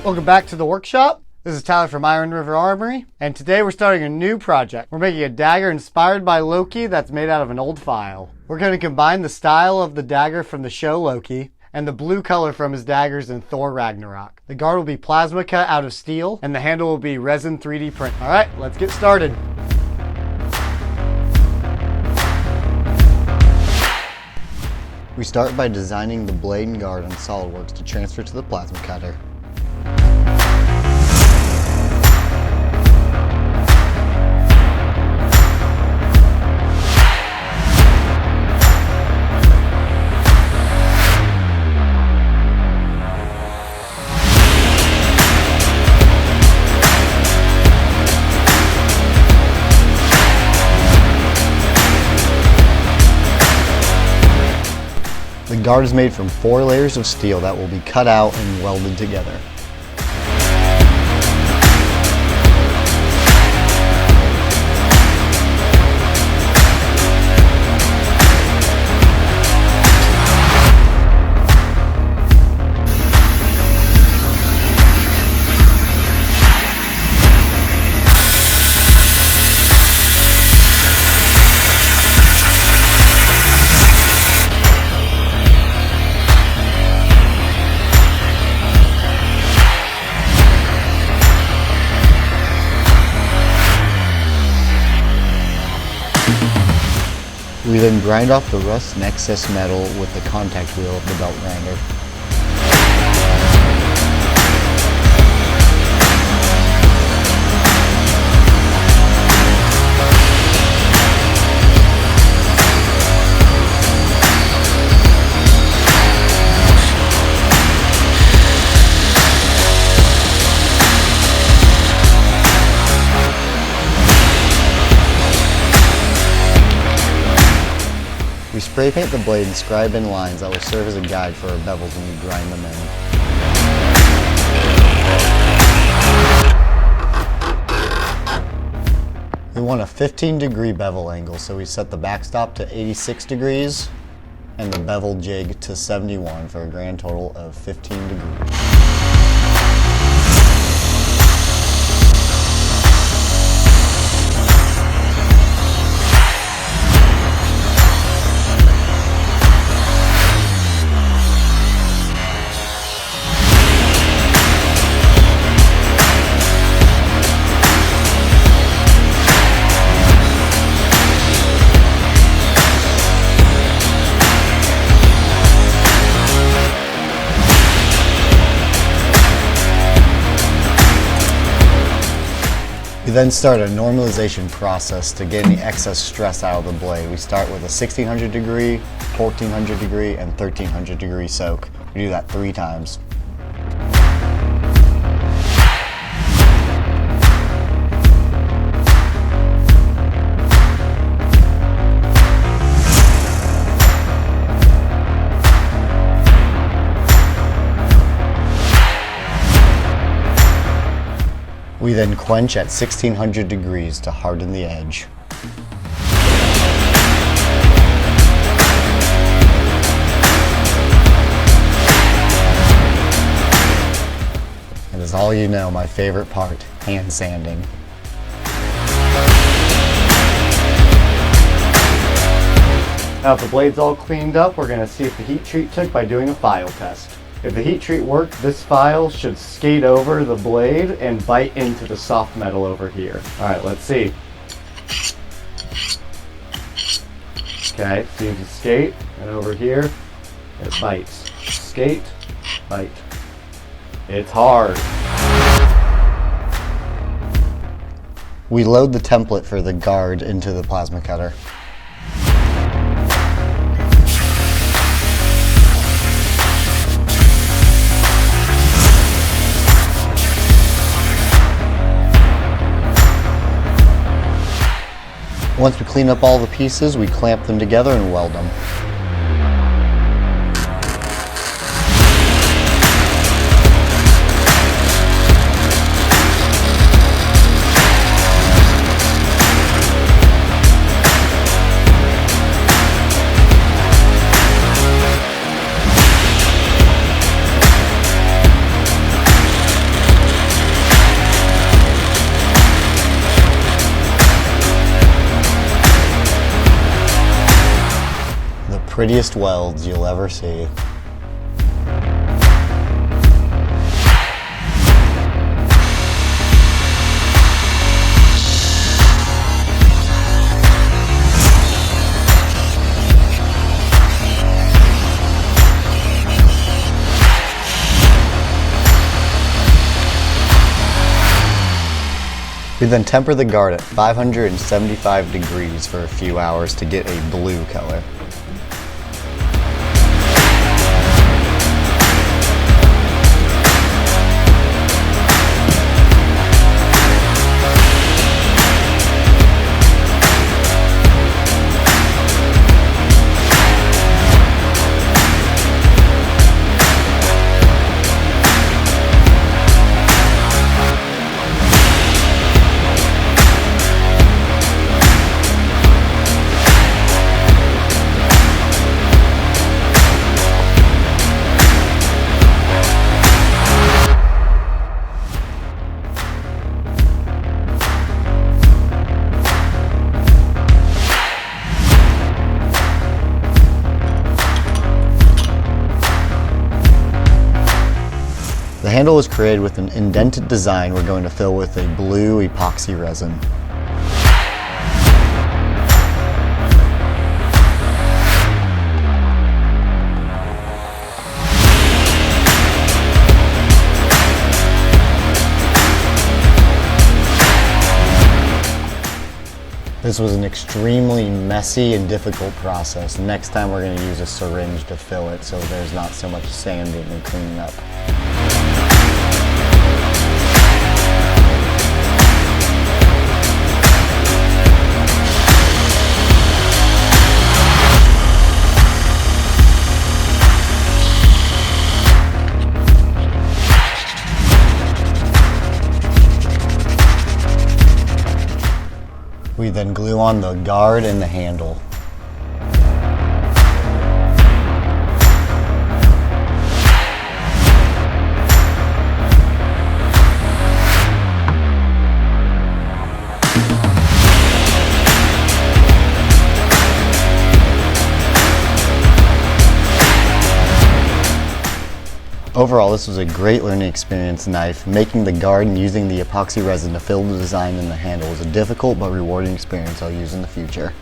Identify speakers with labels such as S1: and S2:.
S1: Welcome back to the workshop. This is Tyler from Iron River Armory, and today we're starting a new project. We're making a dagger inspired by Loki that's made out of an old file. We're going to combine the style of the dagger from the show Loki and the blue color from his daggers in Thor Ragnarok. The guard will be plasma cut out of steel, and the handle will be resin 3D print. All right, let's get started. We start by designing the blade and guard on SolidWorks to transfer to the plasma cutter. The guard is made from 4 layers of steel that will be cut out and welded together. We then grind off the rust and excess metal with the contact wheel of the belt grinder. We spray paint the blade and scribe in lines that will serve as a guide for our bevels when we grind them in. We want a 15-degree bevel angle, so we set the backstop to 86 degrees and the bevel jig to 71 for a grand total of 15 degrees. We then start a normalization process to get any excess stress out of the blade. We start with a 1600 degree, 1400 degree, and 1300 degree soak. We do that 3 times. We then quench at 1600 degrees to harden the edge. And as all you know, my favorite part, hand sanding. Now if the blade's all cleaned up, we're going to see if the heat treat took by doing a file test. If the heat treat worked, this file should skate over the blade and bite into the soft metal over here. Alright, let's see. Okay, seems to skate, and over here, it bites. Skate, bite. It's hard. We load the template for the guard into the plasma cutter. Once we clean up all the pieces, we clamp them together and weld them. prettiest welds you'll ever see. We then temper the guard at 575 degrees for a few hours to get a blue color. The handle was created with an indented design we're going to fill with a blue epoxy resin. This was an extremely messy and difficult process. Next time we're going to use a syringe to fill it so there's not so much sanding and cleaning up. We then glue on the guard and the handle. Overall, this was a great learning experience knife. Making the guard and using the epoxy resin to fill the design in the handle was a difficult but rewarding experience I'll use in the future.